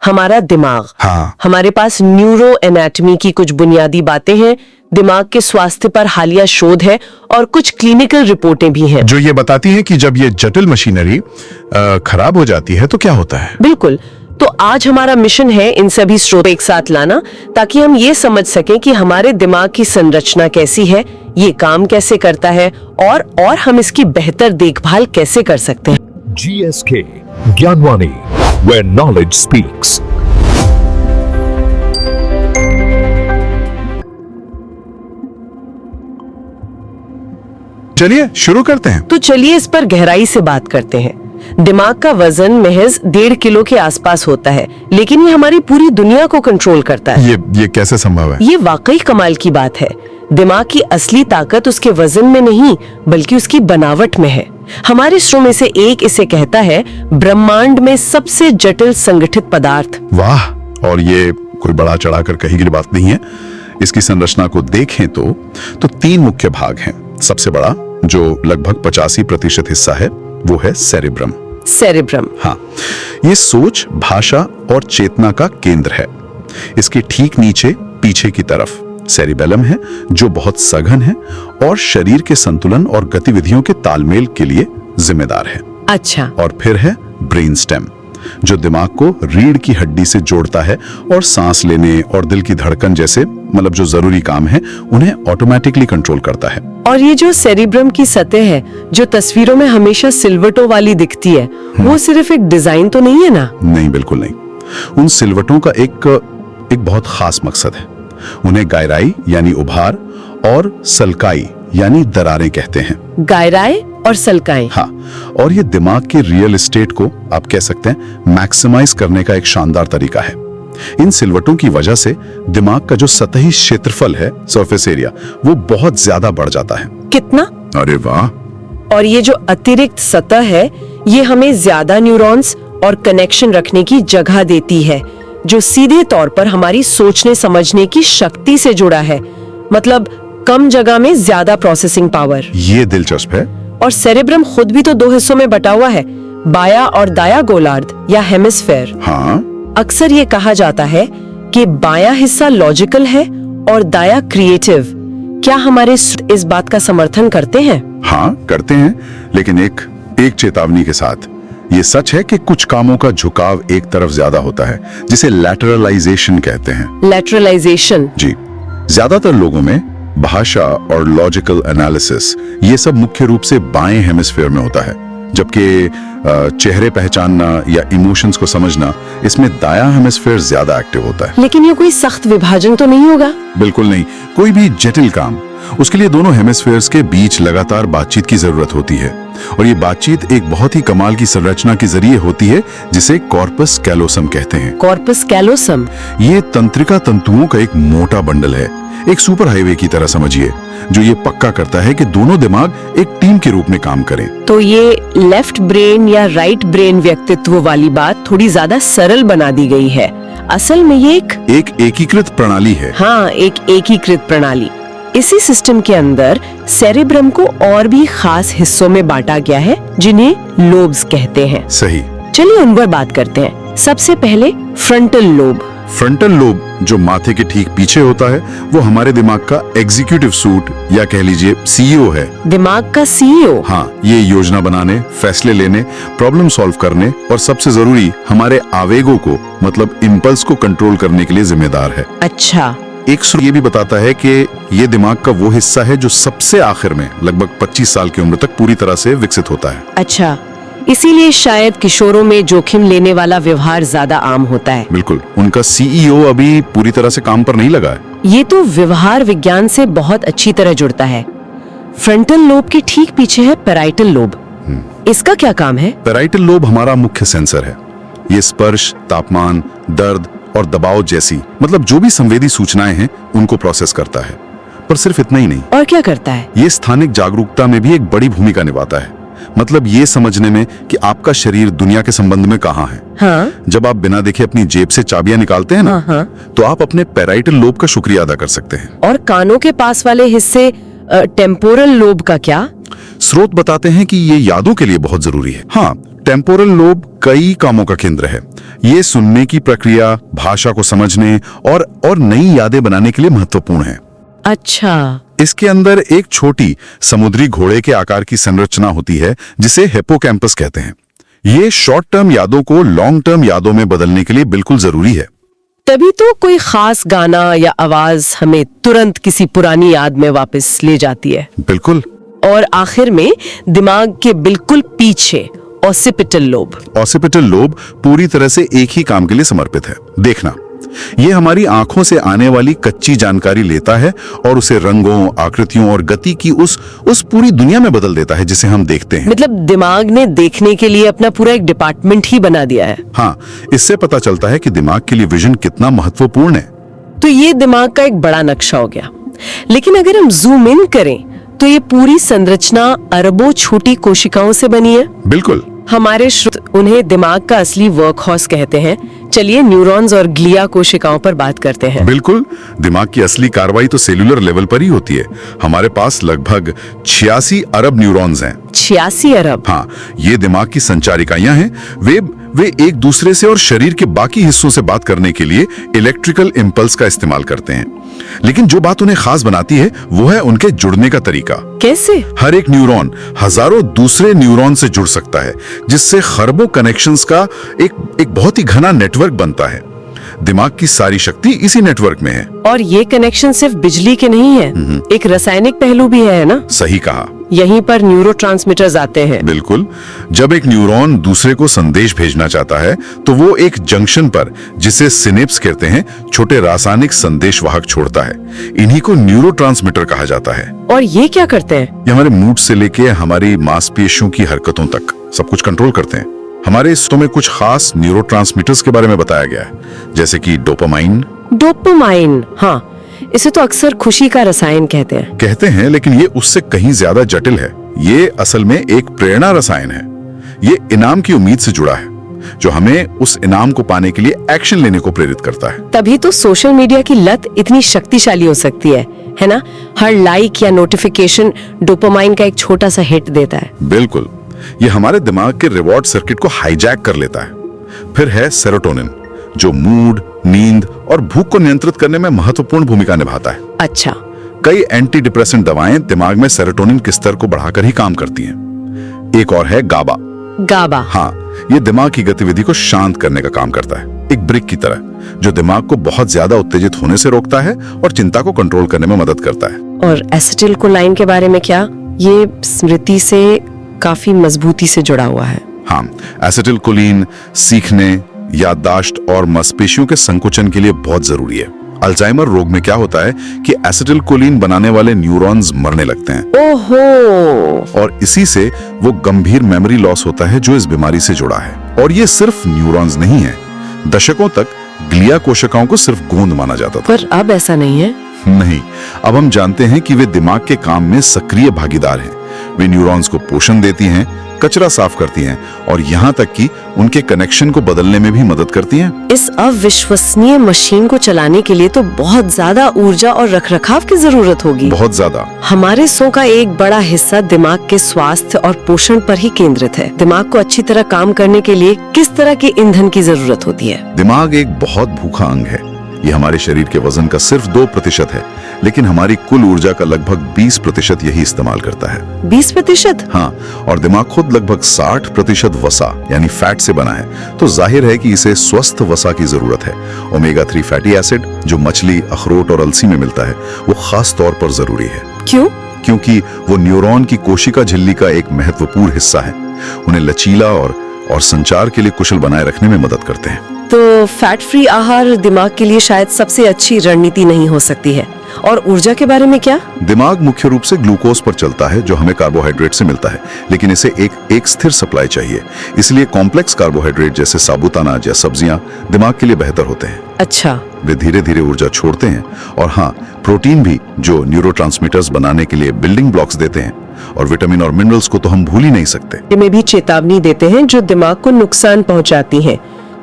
हमारा दिमाग। हाँ। हमारे पास न्यूरो एनाटमी की कुछ बुनियादी बातें हैं, दिमाग के स्वास्थ्य पर हालिया शोध है और कुछ क्लिनिकल रिपोर्टें भी हैं जो ये बताती हैं कि जब ये जटिल मशीनरी खराब हो जाती है तो क्या होता है। बिल्कुल। तो आज हमारा मिशन है इन सभी स्रोत एक साथ लाना, ताकि हम ये समझ सकें कि हमारे दिमाग की संरचना कैसी है, ये काम कैसे करता है और हम इसकी बेहतर देखभाल कैसे कर सकते हैं। GSK Gyanwani, where knowledge speaks. चलिए शुरू करते हैं। तो चलिए इस पर गहराई से बात करते हैं। दिमाग का वजन महज 1.5 किलो के आसपास होता है, लेकिन ये हमारी पूरी दुनिया को कंट्रोल करता है। ये कैसे संभव है? ये वाकई कमाल की बात है। दिमाग की असली ताकत उसके वजन में नहीं, बल्कि उसकी बनावट में है। हमारे स्रो में से एक इसे कहता है ब्रह्मांड में सबसे जटिल संगठित पदार्थ। वाह, और ये कोई बड़ा चढ़ाकर कही गई बात नहीं है। इसकी संरचना को देखें तो 3 मुख्य भाग हैं। सबसे बड़ा, जो लगभग 85% हिस्सा है, वो है सेरेब्रम। सेरेब्रम, हाँ, ये सोच, भाषा और चेतना का केंद्र है। इसके ठीक नीचे पीछे की तरफ सेरिबेलम है, जो बहुत सघन है और शरीर के संतुलन और गतिविधियों के तालमेल के लिए जिम्मेदार है। अच्छा। और फिर है ब्रेन स्टेम, जो दिमाग को रीढ़ की हड्डी से जोड़ता है और सांस लेने और दिल की धड़कन जैसे जो जरूरी काम है उन्हें ऑटोमेटिकली कंट्रोल करता है। और ये जो सेरिब्रम की सतह है, जो तस्वीरों में हमेशा सिलवटों वाली दिखती है, वो सिर्फ एक डिजाइन तो नहीं है ना? नहीं, बिल्कुल नहीं। उन सिलवटों का एक बहुत खास मकसद है। उन्हें गायराई यानी उभार और सलकाई यानी दरारें कहते हैं। गायराई और सलकाएं। हाँ, और ये दिमाग के रियल एस्टेट को आप कह सकते हैं मैक्सिमाइज करने का एक शानदार तरीका है। इन सिलवटों की वजह से दिमाग का जो सतही क्षेत्रफल है, सरफेस एरिया, वो बहुत ज्यादा बढ़ जाता है। कितना? अरे वाह। और ये जो अतिरिक्त सतह है, ये हमें ज्यादा न्यूरॉन्स और कनेक्शन रखने की जगह देती है, जो सीधे तौर पर हमारी सोचने समझने की शक्ति से जुड़ा है। मतलब कम जगह में ज्यादा प्रोसेसिंग पावर। ये दिलचस्प है। और सेरेब्रम खुद भी तो 2 हिस्सों में बटा हुआ है, बाया और दाया गोलार्ध या हेमिस्फेयर। हाँ। अक्सर ये कहा जाता है कि बाया हिस्सा लॉजिकल है और दाया क्रिएटिव। क्या हमारे इस बात का समर्थन करते हैं? हाँ, करते हैं, लेकिन एक चेतावनी के साथ। ये सच है कि कुछ कामों का झुकाव एक तरफ ज्यादा होता है, जिसे लैटरलाइजेशन कहते हैं। लैटरलाइजेशन? जी। ज्यादातर लोगों में भाषा और लॉजिकल एनालिसिस, ये सब मुख्य रूप से बाएं हेमिस्फीयर में होता है, जबकि चेहरे पहचानना या इमोशंस को समझना, इसमें दायां हेमिस्फीयर ज्यादा एक्टिव होता है। लेकिन ये कोई सख्त विभाजन तो नहीं होगा? बिल्कुल नहीं। कोई भी जटिल काम, उसके लिए दोनों हेमिस्फीयर्स के बीच लगातार बातचीत की जरूरत होती है, और ये बातचीत एक बहुत ही कमाल की संरचना के जरिए होती है, जिसे कॉर्पस कैलोसम कहते हैं। Corpus callosum? ये तंत्रिका तंतुओं का एक मोटा बंडल है, एक सुपर हाईवे की तरह समझिए, जो ये पक्का करता है कि दोनों दिमाग एक टीम के रूप में काम करें। तो ये लेफ्ट ब्रेन या राइट ब्रेन व्यक्तित्व वाली बात थोड़ी ज्यादा सरल बना दी गई है। असल में ये एक एकीकृत प्रणाली है। हाँ, एक एकीकृत प्रणाली। इसी सिस्टम के अंदर सेरेब्रम को और भी खास हिस्सों में बांटा गया है, जिन्हें लोब्स कहते हैं। सही। चलिए उन पर बात करते हैं। सबसे पहले फ्रंटल लोब। फ्रंटल लोब, जो माथे के ठीक पीछे होता है, वो हमारे दिमाग का एग्जीक्यूटिव सूट या कह लीजिए सीईओ है। दिमाग का सीईओ? हाँ, ये योजना बनाने, फैसले लेने, प्रॉब्लम सॉल्व करने और सबसे जरूरी हमारे आवेगों को, मतलब इम्पल्स को कंट्रोल करने के लिए जिम्मेदार है। अच्छा। एक सूत्र ये भी बताता है कि ये दिमाग का वो हिस्सा है जो सबसे आखिर में, लगभग 25 साल की उम्र तक पूरी तरह से विकसित होता है। अच्छा, इसीलिए शायद किशोरों में जोखिम लेने वाला व्यवहार ज्यादा आम होता है। बिल्कुल। उनका सीईओ अभी पूरी तरह से काम पर नहीं लगा है। ये तो व्यवहार विज्ञान से बहुत अच्छी तरह जुड़ता है। फ्रंटल लोब के ठीक पीछे है पैराइटल लोब। इसका क्या काम है? पैराइटल लोब हमारा मुख्य सेंसर है। ये स्पर्श, तापमान, दर्द और दबाव जैसी, मतलब जो भी संवेदी सूचनाएं हैं, उनको प्रोसेस करता है। पर सिर्फ इतना ही नहीं। और क्या करता है? ये स्थानिक जागरूकता में भी एक बड़ी भूमिका निभाता है। मतलब ये समझने में कि आपका शरीर दुनिया के संबंध में कहाँ है। हाँ? जब आप बिना देखे अपनी जेब से चाबियां निकालते हैं ना, हाँ। तो आप अपने पैराइटल लोब का शुक्रिया अदा कर सकते हैं। और कानों के पास वाले हिस्से टेम्पोरल लोब का क्या? स्रोत बताते हैं कि ये यादों के लिए बहुत जरूरी है। हाँ, टेम्पोरल लोब कई कामों का केंद्र है। ये सुनने की प्रक्रिया, भाषा को समझने और नई यादें बनाने के लिए महत्वपूर्ण है। अच्छा, इसके अंदर एक छोटी समुद्री घोड़े के आकार की संरचना होती है जिसे हिप्पोकैम्पस कहते हैं। ये शॉर्ट टर्म यादों को लॉन्ग टर्म यादों में बदलने के लिए बिल्कुल जरूरी है। तभी तो कोई खास गाना या आवाज हमें तुरंत किसी पुरानी याद में वापस ले जाती है। बिल्कुल। और आखिर में दिमाग के बिल्कुल पीछे ऑसिपिटल लोब। ऑसिपिटल लोब पूरी तरह से एक ही काम के लिए समर्पित है, देखना। ये हमारी आंखों से आने वाली कच्ची जानकारी लेता है और उसे रंगों, आकृतियों और गति की उस पूरी दुनिया में बदल देता है जिसे हम देखते हैं। मतलब दिमाग ने देखने के लिए अपना पूरा एक डिपार्टमेंट ही बना दिया है। हाँ, इससे पता चलता है कि दिमाग के लिए विजन कितना महत्वपूर्ण है। तो ये दिमाग का एक बड़ा नक्शा हो गया। लेकिन अगर हम जूम इन करें तो ये पूरी संरचना अरबों छोटी कोशिकाओं से बनी है। बिल्कुल। हमारे उन्हें दिमाग का असली वर्क हॉर्स कहते हैं। चलिए न्यूरॉन्स और ग्लिया कोशिकाओं पर बात करते हैं। बिल्कुल, दिमाग की असली कार्रवाई तो सेल्यूलर लेवल पर ही होती है। हमारे पास लगभग 86 अरब न्यूरॉन्स हैं। 86 अरब? हाँ, ये दिमाग की संचार इकाइयां हैं। वे एक दूसरे से और शरीर के बाकी हिस्सों से बात करने के लिए इलेक्ट्रिकल इंपल्स का इस्तेमाल करते हैं। लेकिन जो बात उन्हें खास बनाती है वो है उनके जुड़ने का तरीका। कैसे? हर एक न्यूरॉन हजारों दूसरे न्यूरॉन से जुड़ सकता है, जिससे खरबों कनेक्शंस का एक बहुत ही घना नेटवर्क बनता है। दिमाग की सारी शक्ति इसी नेटवर्क में है। और ये कनेक्शन सिर्फ बिजली के नहीं है, एक रासायनिक पहलू भी है ना? सही कहा। यहीं पर न्यूरोट्रांसमीटर्स आते हैं। बिल्कुल। जब एक न्यूरॉन दूसरे को संदेश भेजना चाहता है तो वो एक जंक्शन पर, जिसे सिनेप्स कहते हैं, छोटे रासायनिक संदेशवाहक छोड़ता है। इन्हीं को न्यूरोट्रांसमीटर कहा जाता है। और ये क्या करते हैं? ये हमारे मूड से लेके हमारी मांसपेशियों की हरकतों तक सब कुछ कंट्रोल करते हैं। हमारे हिस्सों में कुछ खास न्यूरोट्रांसमीटर्स के बारे में बताया गया है, जैसे कि डोपामाइन। डोपामाइन, हाँ, इसे तो अक्सर खुशी का रसायन कहते हैं। लेकिन ये उससे कहीं ज्यादा जटिल है। ये असल में एक प्रेरणा रसायन है। ये इनाम की उम्मीद से जुड़ा है, जो हमें उस इनाम को पाने के लिए एक्शन लेने को प्रेरित करता है। तभी तो सोशल मीडिया की लत इतनी शक्तिशाली हो सकती है ना? हर लाइक या नोटिफिकेशन डोपामाइन का एक छोटा सा हिट देता है। बिल्कुल। ये हमारे दिमाग के रिवॉर्ड सर्किट को हाईजैक कर लेता है। फिर है सेरोटोनिन, जो मूड, नींद और भूख को नियंत्रित करने में महत्वपूर्ण भूमिका निभाता है। अच्छा। कई एंटी डिप्रेसेंट दवाएं दिमाग में सेरोटोनिन के स्तर को बढ़ाकर ही काम करती हैं। एक और है गाबा। गाबा? हाँ, ये दिमाग की गतिविधि को शांत करने का काम करता है, एक ब्रिक की तरह, जो दिमाग को बहुत ज्यादा उत्तेजित होने से रोकता है और चिंता को कंट्रोल करने में मदद करता है। और एसिटिलकोलाइन के बारे में क्या? ये स्मृति से काफी मजबूती से जुड़ा हुआ है। हाँ, एसिटिलकोलिन सीखने, याददाश्त और मांसपेशियों के संकुचन के लिए बहुत जरूरी है। अल्जाइमर रोग में क्या होता है कि एसिटिलकोलिन बनाने वाले न्यूरॉन्स मरने लगते हैं। ओहो। और इसी से वो गंभीर मेमोरी लॉस होता है जो इस बीमारी से जुड़ा है। और ये सिर्फ न्यूरॉन्स नहीं है। दशकों तक ग्लिया कोशिकाओं को सिर्फ गोंद माना जाता था। पर अब ऐसा नहीं है। नहीं, अब हम जानते हैं कि वे दिमाग के काम में सक्रिय भागीदार हैं। वे न्यूरॉन्स को पोषण देती हैं, कचरा साफ करती हैं और यहाँ तक कि उनके कनेक्शन को बदलने में भी मदद करती हैं। इस अविश्वसनीय मशीन को चलाने के लिए तो बहुत ज्यादा ऊर्जा और रखरखाव की जरूरत होगी। बहुत ज्यादा। हमारे सो का एक बड़ा हिस्सा दिमाग के स्वास्थ्य और पोषण पर ही केंद्रित है। दिमाग को अच्छी तरह काम करने के लिए किस तरह के ईंधन की जरूरत होती है? दिमाग एक बहुत भूखा अंग है। ये हमारे शरीर के वजन का सिर्फ 2% है, लेकिन हमारी कुल ऊर्जा का लगभग 20% यही इस्तेमाल करता है। 20%? हाँ, और दिमाग खुद लगभग 60% वसा यानी फैट से बना है, तो जाहिर है कि इसे स्वस्थ वसा की जरूरत है। ओमेगा 3 फैटी एसिड, जो मछली, अखरोट और अलसी में मिलता है, वो खास तौर पर जरूरी है। क्यों? क्योंकि वो न्यूरॉन की कोशिका झिल्ली का एक महत्वपूर्ण हिस्सा है। उन्हें लचीला और संचार के लिए कुशल बनाए रखने में मदद करते हैं। तो फैट फ्री आहार दिमाग के लिए शायद सबसे अच्छी रणनीति नहीं हो सकती है। और ऊर्जा के बारे में क्या? दिमाग मुख्य रूप से ग्लूकोज पर चलता है, जो हमें कार्बोहाइड्रेट से मिलता है, लेकिन इसे एक स्थिर सप्लाई चाहिए। इसलिए कॉम्प्लेक्स कार्बोहाइड्रेट जैसे साबुत अनाज या सब्जियां दिमाग के लिए बेहतर होते हैं। अच्छा। वे धीरे धीरे ऊर्जा छोड़ते हैं। और हाँ, प्रोटीन भी, जो न्यूरोट्रांसमीटर्स बनाने के लिए बिल्डिंग ब्लॉक्स देते हैं। और विटामिन और मिनरल्स को तो हम भूल ही नहीं सकते। में भी चेतावनी देते हैं जो दिमाग को नुकसान पहुंचाती हैं,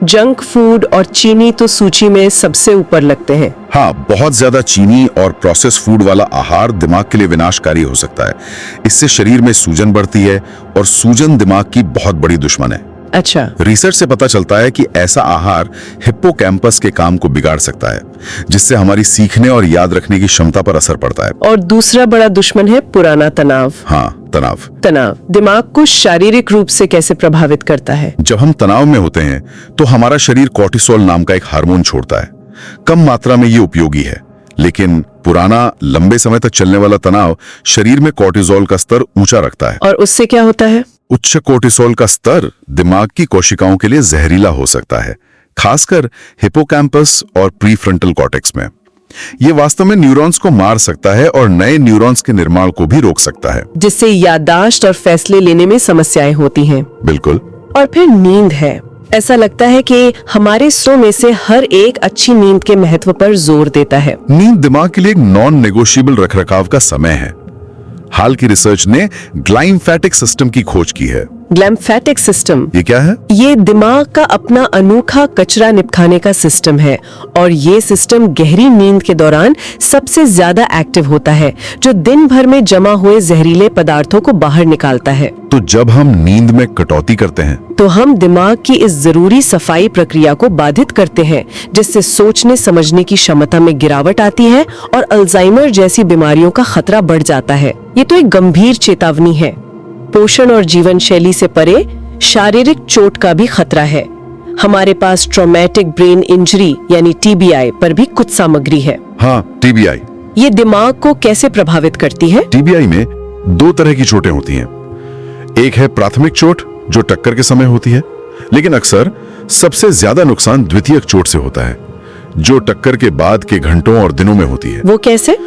जंक फूड और चीनी तो सूची में सबसे ऊपर लगते हैं। हाँ, बहुत ज्यादा चीनी और प्रोसेस फूड वाला आहार दिमाग के लिए विनाशकारी हो सकता है। इससे शरीर में सूजन बढ़ती है और सूजन दिमाग की बहुत बड़ी दुश्मन है। अच्छा। रिसर्च से पता चलता है कि ऐसा आहार हिप्पोकैम्पस के काम को बिगाड़ सकता है, जिससे हमारी सीखने और याद रखने की क्षमता पर असर पड़ता है। और दूसरा बड़ा दुश्मन है पुराना तनाव। हाँ, तनाव दिमाग को शारीरिक रूप से कैसे प्रभावित करता है? जब हम तनाव में होते हैं तो हमारा शरीर कोर्टिसोल नाम का एक हार्मोन छोड़ता है। कम मात्रा में ये उपयोगी है, लेकिन पुराना लंबे समय तक चलने वाला तनाव शरीर में कोर्टिसोल का स्तर ऊंचा रखता है। और उससे क्या होता है? उच्च कोर्टिसोल का स्तर दिमाग की कोशिकाओं के लिए जहरीला हो सकता है, खासकर हिप्पोकैम्पस और प्रीफ्रंटल कॉर्टेक्स में। ये वास्तव में न्यूरॉन्स को मार सकता है और नए न्यूरॉन्स के निर्माण को भी रोक सकता है, जिससे याददाश्त और फैसले लेने में समस्याएं होती हैं। बिल्कुल। और फिर नींद है। ऐसा लगता है कि हमारे शो में से हर एक अच्छी नींद के महत्व पर जोर देता है। नींद दिमाग के लिए एक नॉन नेगोशिएबल रखरखाव का समय है। हाल की रिसर्च ने ग्लाइम्फेटिक सिस्टम की खोज की है। ग्लैम्फेटिक सिस्टम, ये क्या है? ये दिमाग का अपना अनोखा कचरा निपटाने का सिस्टम है और ये सिस्टम गहरी नींद के दौरान सबसे ज्यादा एक्टिव होता है, जो दिन भर में जमा हुए जहरीले पदार्थों को बाहर निकालता है। तो जब हम नींद में कटौती करते हैं तो हम दिमाग की इस जरूरी सफाई प्रक्रिया को बाधित करते हैं, जिससे सोचने समझने की क्षमता में गिरावट आती है और अल्जाइमर जैसी बीमारियों का खतरा बढ़ जाता है। ये तो एक गंभीर चेतावनी है। पोषण और जीवन शैली से परे शारीरिक चोट का भी खतरा है। हमारे पास ट्रॉमेटिक ब्रेन इंजरी यानी TBI पर भी कुछ सामग्री है। हाँ, TBI। ये दिमाग को कैसे प्रभावित करती है? TBI में दो तरह की चोटें होती हैं। एक है प्राथमिक चोट, जो टक्कर के समय होती है, लेकिन अक्सर सबसे ज्यादा नुकसान द्वितीयक चोट से होता है, जो टक्कर के बाद के घंटों और दिनों में होती है। वो कैसे?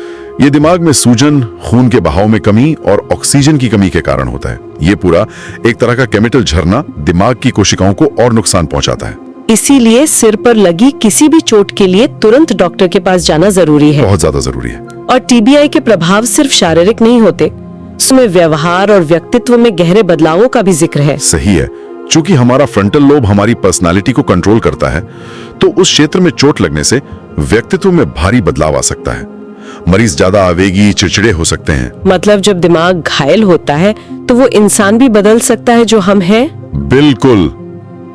ये दिमाग में सूजन, खून के बहाव में कमी और ऑक्सीजन की कमी के कारण होता है। ये पूरा एक तरह का केमिकल झरना दिमाग की कोशिकाओं को और नुकसान पहुंचाता है। इसीलिए सिर पर लगी किसी भी चोट के लिए तुरंत डॉक्टर के पास जाना जरूरी है। बहुत ज्यादा जरूरी है। और TBI के प्रभाव सिर्फ शारीरिक नहीं होते, इसमें व्यवहार और व्यक्तित्व में गहरे बदलावों का भी जिक्र है। सही है। चूंकि हमारा फ्रंटल लोब हमारी पर्सनालिटी को कंट्रोल करता है, तो उस क्षेत्र में चोट लगने से व्यक्तित्व में भारी बदलाव आ सकता है। मरीज ज्यादा आवेगी, चिड़चिड़े हो सकते हैं। मतलब जब दिमाग घायल होता है तो वो इंसान भी बदल सकता है जो हम हैं। बिल्कुल।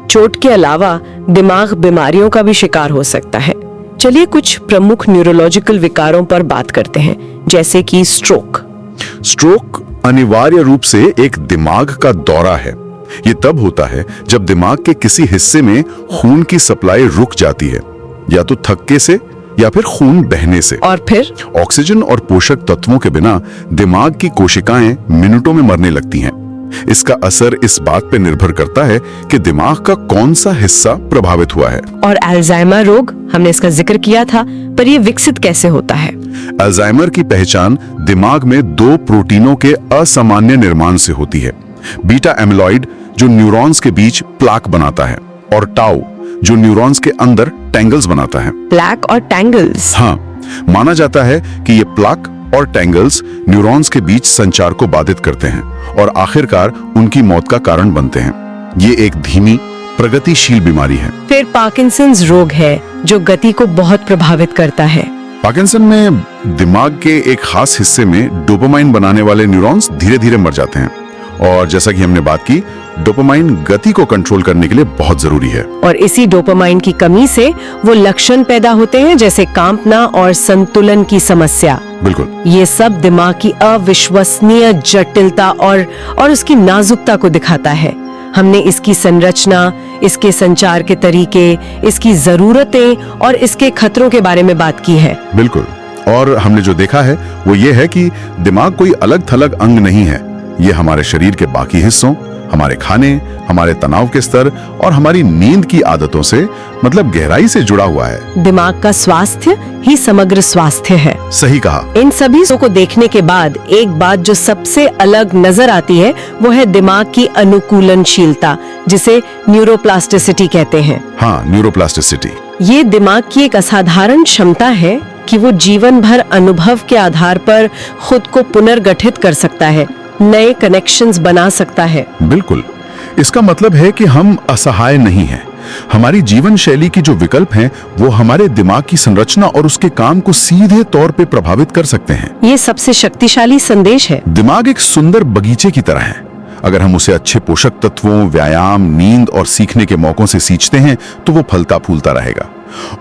चोट के अलावा दिमाग बीमारियों का भी शिकार हो सकता है। चलिए कुछ प्रमुख न्यूरोलॉजिकल विकारों पर बात करते हैं, जैसे कि स्ट्रोक। स्ट्रोक अनिवार्य रूप से एक दिमाग का दौरा है। ये तब होता है जब दिमाग के किसी हिस्से में खून की सप्लाई रुक जाती है, या तो थक्के से या फिर खून बहने से। और फिर ऑक्सीजन और पोषक तत्वों के बिना दिमाग की कोशिकाएं मिनटों में मरने लगती हैं। इसका असर इस बात पर निर्भर करता है कि दिमाग का कौन सा हिस्सा प्रभावित हुआ है। और अल्जाइमर रोग, हमने इसका जिक्र किया था, पर ये विकसित कैसे होता है? अल्जाइमर की पहचान दिमाग में दो प्रोटीनों के असामान्य निर्माण से होती है। बीटा एमिलॉइड, जो न्यूरॉन्स के बीच प्लाक बनाता है, और टाउ, जो न्यूरॉन्स के अंदर टैंगल्स बनाता है। प्लाक और टैंगल्स? हाँ, माना जाता है कि ये प्लाक और टैंगल्स न्यूरॉन्स के बीच संचार को बाधित करते हैं और आखिरकार उनकी मौत का कारण बनते हैं। ये एक धीमी, प्रगतिशील बीमारी है। फिर पार्किंसंस रोग है, जो गति को बहुत प्रभावित करता है। पार्किंसन में दिमाग के एक खास हिस्से में डोपामाइन बनाने वाले न्यूरॉन्स धीरे धीरे मर जाते हैं, और जैसा कि हमने बात की, डोपामाइन गति को कंट्रोल करने के लिए बहुत जरूरी है। और इसी डोपामाइन की कमी से वो लक्षण पैदा होते हैं, जैसे कांपना और संतुलन की समस्या। बिल्कुल। ये सब दिमाग की अविश्वसनीय जटिलता और उसकी नाजुकता को दिखाता है। हमने इसकी संरचना, इसके संचार के तरीके, इसकी जरूरतें और इसके खतरों के बारे में बात की है। बिल्कुल। और हमने जो देखा है वो ये है कि दिमाग कोई अलग थलग अंग नहीं है। ये हमारे शरीर के बाकी हिस्सों, हमारे खाने, हमारे तनाव के स्तर और हमारी नींद की आदतों से, मतलब गहराई से जुड़ा हुआ है। दिमाग का स्वास्थ्य ही समग्र स्वास्थ्य है। सही कहा। इन सभी को देखने के बाद एक बात जो सबसे अलग नजर आती है वो है दिमाग की अनुकूलनशीलता, जिसे न्यूरोप्लास्टिसिटी कहते हैं। हाँ, न्यूरोप्लास्टिसिटी। ये दिमाग की एक असाधारण क्षमता है कि वो जीवन भर अनुभव के आधार पर खुद को पुनर्गठित कर सकता है, नए कनेक्शंस बना सकता है। बिल्कुल। इसका मतलब है कि हम असहाय नहीं हैं, हमारी जीवन शैली की जो विकल्प हैं, वो हमारे दिमाग की संरचना और उसके काम को सीधे तौर पे प्रभावित कर सकते हैं। ये सबसे शक्तिशाली संदेश है। दिमाग एक सुंदर बगीचे की तरह है। अगर हम उसे अच्छे पोषक तत्वों, व्यायाम, नींद और सीखने के मौकों से सींचते हैं तो वो फलता फूलता रहेगा,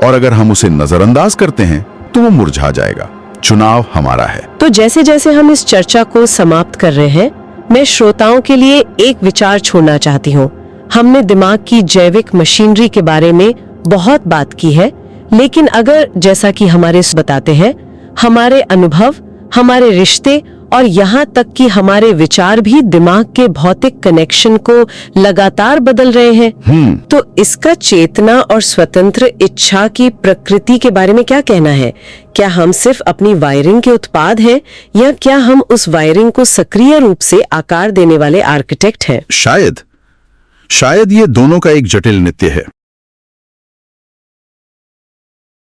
और अगर हम उसे नजरअंदाज करते हैं तो वो मुरझा जाएगा। चुनाव हमारा है। तो जैसे जैसे हम इस चर्चा को समाप्त कर रहे हैं, मैं श्रोताओं के लिए एक विचार छोड़ना चाहती हूँ। हमने दिमाग की जैविक मशीनरी के बारे में बहुत बात की है, लेकिन अगर, जैसा कि हमारे बताते हैं, हमारे अनुभव, हमारे रिश्ते और यहाँ तक कि हमारे विचार भी दिमाग के भौतिक कनेक्शन को लगातार बदल रहे हैं, तो इसका चेतना और स्वतंत्र इच्छा की प्रकृति के बारे में क्या कहना है? क्या हम सिर्फ अपनी वायरिंग के उत्पाद हैं, या क्या हम उस वायरिंग को सक्रिय रूप से आकार देने वाले आर्किटेक्ट हैं? शायद ये दोनों का एक जटिल नित्य है।